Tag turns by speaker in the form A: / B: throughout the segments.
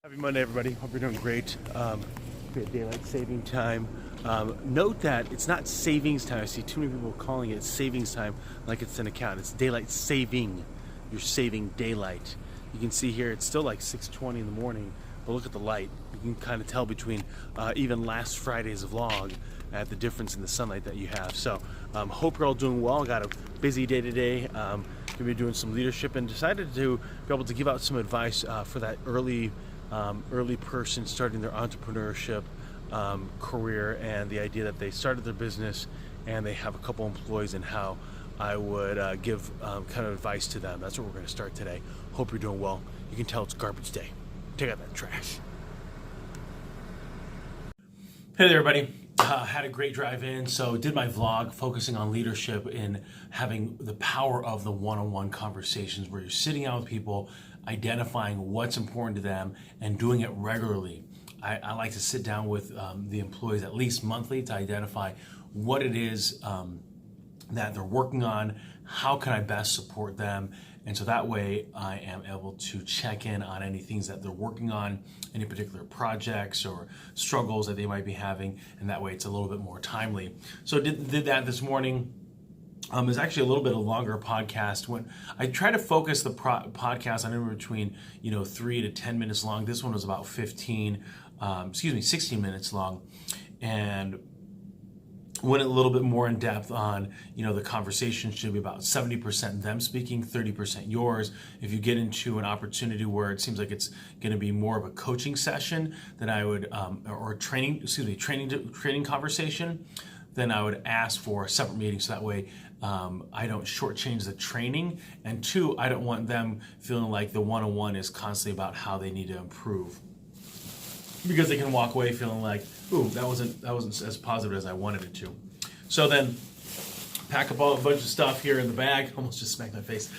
A: Happy Monday, everybody. Hope you're doing great. We had daylight saving time. Note that it's not savings time. I see too many people calling it savings time like it's an account. It's daylight saving. You're saving daylight. You can see here it's still like 6:20 in the morning, but look at the light. You can kind of tell between even last Friday's vlog at the difference in the sunlight that you have. So hope you're all doing well. Got a busy day today. Gonna be doing some leadership and decided to be able to give out some advice for that early person starting their entrepreneurship career, and the idea that they started their business and they have a couple employees, and how I would give kind of advice to them. That's what we're going to start today. Hope you're doing well. You can tell it's garbage day. Take out that trash. Hey there, everybody. Had a great drive in, so did my vlog focusing on leadership in having the power of the one-on-one conversations where you're sitting out with people, identifying what's important to them and doing it regularly. I like to sit down with the employees at least monthly to identify what it is that they're working on, how can I best support them, and so that way I am able to check in on any things that they're working on, any particular projects or struggles that they might be having, and that way it's a little bit more timely. So did that this morning. It's actually a little bit of a longer podcast. When I try to focus the podcast on anywhere between 3 to 10 minutes long. This one was about 16 minutes long, and went a little bit more in depth on, the conversation should be about 70% them speaking, 30% yours. If you get into an opportunity where it seems like it's going to be more of a coaching session, then I would, or training conversation, then I would ask for a separate meeting, so that way I don't shortchange the training, and two, I don't want them feeling like the one-on-one is constantly about how they need to improve, because they can walk away feeling like, ooh, that wasn't as positive as I wanted it to. So then pack up a bunch of stuff here in the bag. Almost just smacked my face.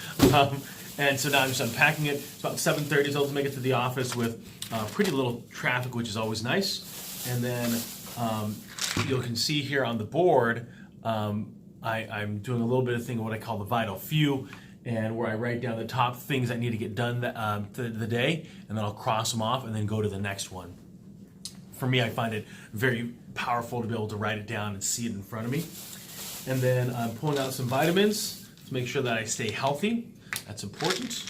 A: And so now I'm just unpacking it. It's about 7:30, so I'll make it to the office with pretty little traffic, which is always nice. And then you can see here on the board, I'm doing a little bit of thing of what I call the vital few, and where I write down the top things that need to get done the day, and then I'll cross them off and then go to the next one. For me, I find it very powerful to be able to write it down and see it in front of me. And then I'm pulling out some vitamins to make sure that I stay healthy. That's important.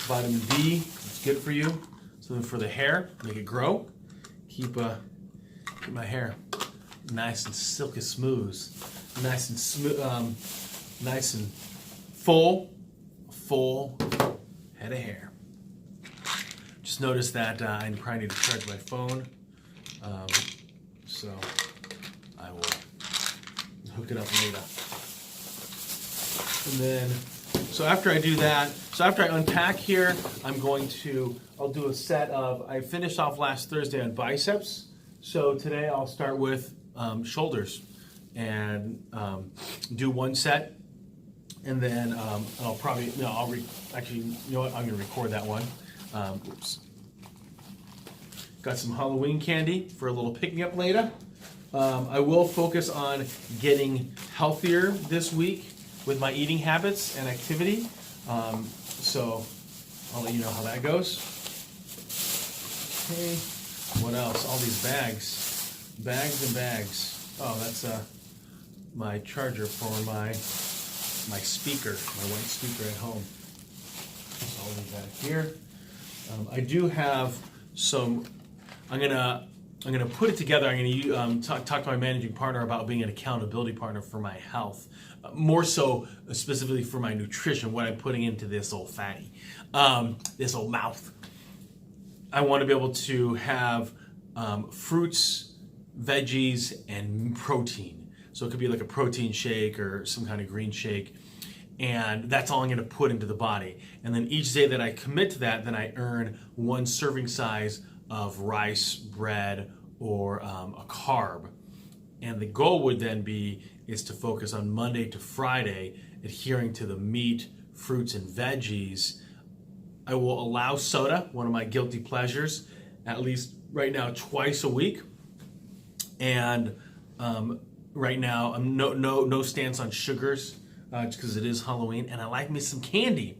A: Vitamin D, it's good for you. Something for the hair, make it grow. Keep my hair nice and silky smooth. Nice and smooth, nice and full head of hair. Just noticed that I probably need to charge my phone, so I will hook it up later. And then, so after I do that, after I unpack here, I'll do a set of, I finished off last Thursday on biceps, so today I'll start with shoulders and do one set, and then I'll probably, I'm going to record that one. Oops. Got some Halloween candy for a little pick-me-up later. I will focus on getting healthier this week with my eating habits and activity. So I'll let you know how that goes. Okay. What else? All these bags. Bags and bags. Oh, that's my charger for my speaker, my white speaker at home. So I'll leave that here. I do have some. I'm gonna put it together. I'm gonna talk to my managing partner about being an accountability partner for my health, more so specifically for my nutrition. What I'm putting into this old fatty, this old mouth. I want to be able to have fruits, veggies, and protein. So it could be like a protein shake or some kind of green shake. And that's all I'm going to put into the body. And then each day that I commit to that, then I earn one serving size of rice, bread, or a carb. And the goal would then is to focus on Monday to Friday, adhering to the meat, fruits, and veggies. I will allow soda, one of my guilty pleasures, at least right now twice a week. And right now, I'm no stance on sugars. Just because it is Halloween, and I like me some candy.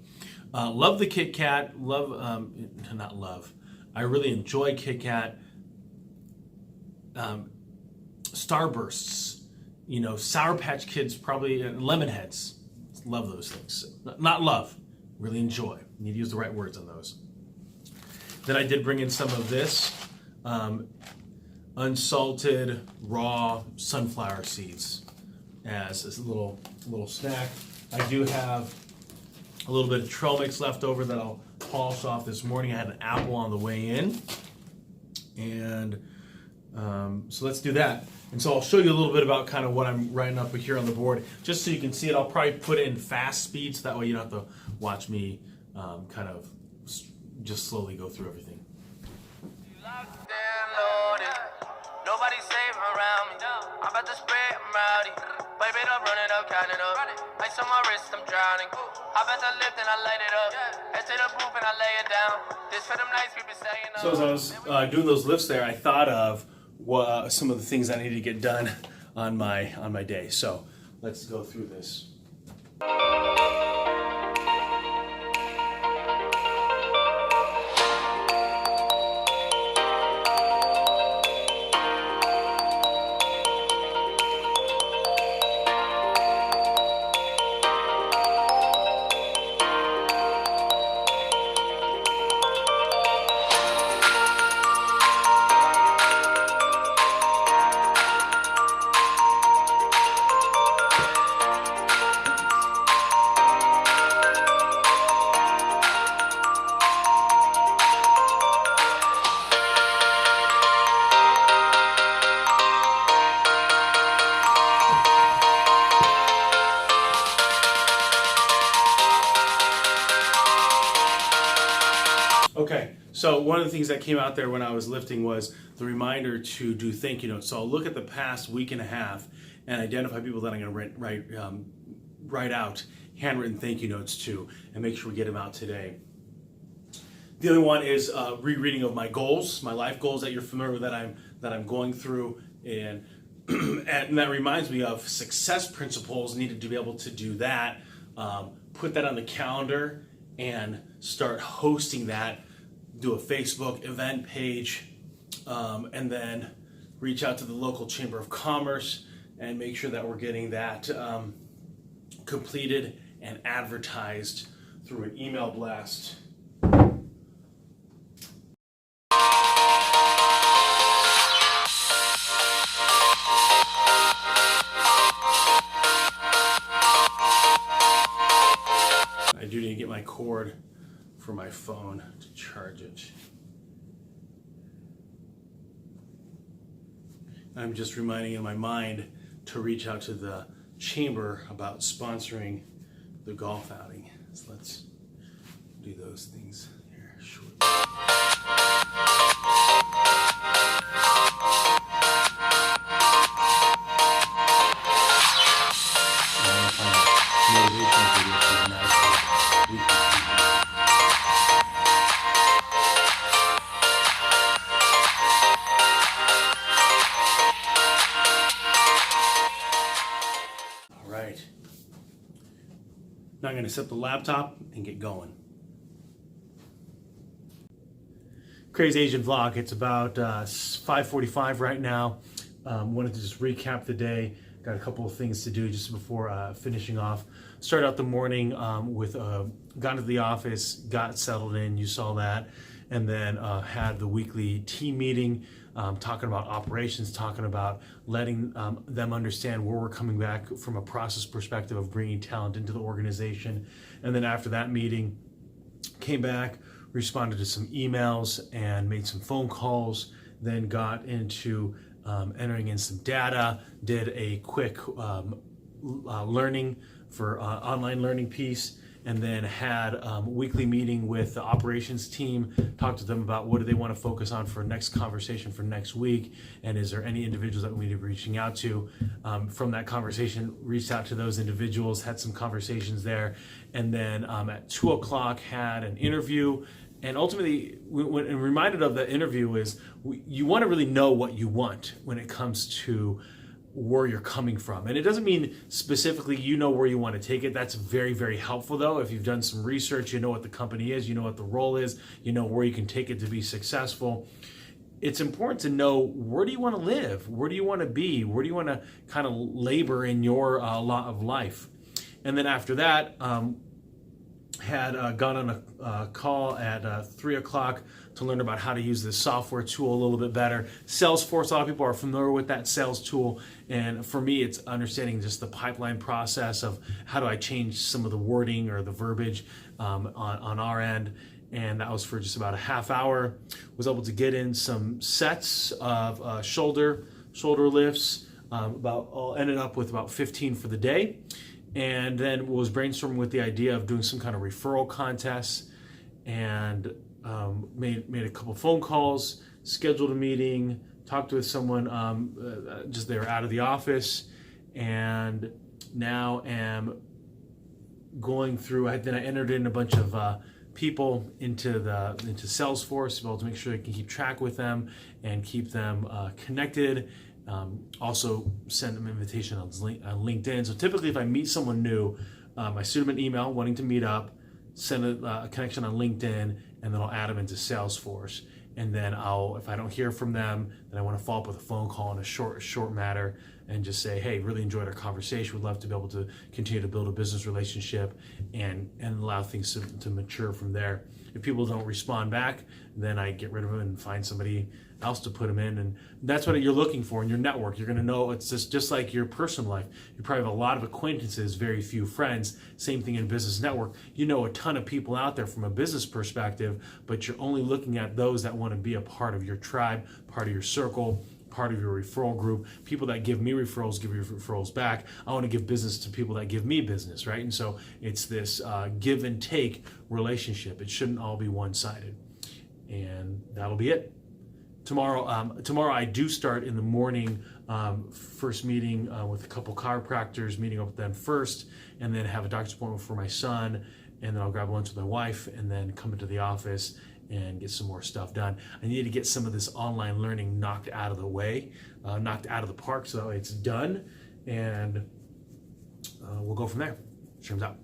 A: Love the Kit Kat. Not love. I really enjoy Kit Kat. Starbursts, Sour Patch Kids, probably Lemon Heads. Love those things. Not love, really enjoy. Need to use the right words on those. Then I did bring in some of this unsalted raw sunflower seeds as a little snack. I do have a little bit of trail mix left over that I'll polish off this morning. I had an apple on the way in, and so let's do that. And so I'll show you a little bit about kind of what I'm writing up here on the board, just so you can see it. I'll probably put it in fast speed, so that way you don't have to watch me kind of just slowly go through everything.
B: Locked and loaded, nobody safe around me. I'm about to spray, I'm rowdy. Pipe it up, run it up, count it up. Ice on my wrist, I'm drowning. I bet the lift and I light it up. Head to the booth and I lay it down. This for them nights we been staying up.
A: So as I was doing those lifts there, I thought of some of the things I needed to get done on my day. So let's go through this. Okay, so one of the things that came out there when I was lifting was the reminder to do thank you notes. So I'll look at the past week and a half and identify people that I'm going to write out handwritten thank you notes to, and make sure we get them out today. The other one is rereading of my goals, my life goals that you're familiar with, that I'm going through, and and that reminds me of success principles. Needed to be able to do that, put that on the calendar, and start hosting that. Do a Facebook event page, and then reach out to the local Chamber of Commerce and make sure that we're getting that completed and advertised through an email blast. I do need to get my cord for my phone to charge it. I'm just reminding in my mind to reach out to the chamber about sponsoring the golf outing. So let's do those things here shortly. Now I'm going to set the laptop and get going. Crazy Asian vlog. It's about 5:45 right now. Wanted to just recap the day. Got a couple of things to do just before finishing off. Started out the morning with got into the office, got settled in. You saw that, and then had the weekly team meeting. Talking about operations, talking about letting them understand where we're coming back from a process perspective of bringing talent into the organization. And then after that meeting, came back, responded to some emails and made some phone calls, then got into entering in some data, did a quick learning for online learning piece, and then had a weekly meeting with the operations team, talked to them about what do they want to focus on for next conversation for next week, and is there any individuals that we need to be reaching out to. From that conversation, reached out to those individuals, had some conversations there, and then at 2 o'clock had an interview. And ultimately, when reminded of that interview is you want to really know what you want when it comes to where you're coming from. And it doesn't mean specifically you know where you want to take it. That's very, very helpful though. If you've done some research, you know what the company is, you know what the role is, you know where you can take it to be successful. It's important to know, where do you want to live? Where do you want to be? Where do you want to kind of labor in your lot of life? And then after that, had gone on a call at 3 o'clock to learn about how to use this software tool a little bit better. Salesforce, a lot of people are familiar with that sales tool. And for me, it's understanding just the pipeline process of how do I change some of the wording or the verbiage on our end. And that was for just about a half hour. Was able to get in some sets of shoulder lifts. Ended up with about 15 for the day. And then was brainstorming with the idea of doing some kind of referral contest, and made a couple phone calls, scheduled a meeting, talked with someone just they were out of the office, and now am going through. Then I entered in a bunch of people into Salesforce to be able to make sure I can keep track with them and keep them connected. Also send them an invitation on LinkedIn. So typically if I meet someone new, I shoot them an email wanting to meet up, send a connection on LinkedIn, and then I'll add them into Salesforce. And then if I don't hear from them, then I want to follow up with a phone call in a short matter and just say, hey, really enjoyed our conversation. Would love to be able to continue to build a business relationship and allow things to mature from there. If people don't respond back, then I get rid of them and find somebody else to put them in. And that's what you're looking for in your network. You're going to know, it's just like your personal life. You probably have a lot of acquaintances, very few friends. Same thing in business network. You know a ton of people out there from a business perspective, but you're only looking at those that want to be a part of your tribe, part of your circle, part of your referral group. People that give me referrals give you referrals back. I want to give business to people that give me business, right? And so it's this give and take relationship. It shouldn't all be one-sided. And that'll be it. Tomorrow I do start in the morning, first meeting with a couple chiropractors, meeting up with them first, and then have a doctor's appointment for my son, and then I'll grab lunch with my wife, and then come into the office and get some more stuff done. I need to get some of this online learning knocked out of the way, knocked out of the park, so it's done, and we'll go from there. Sherman's out.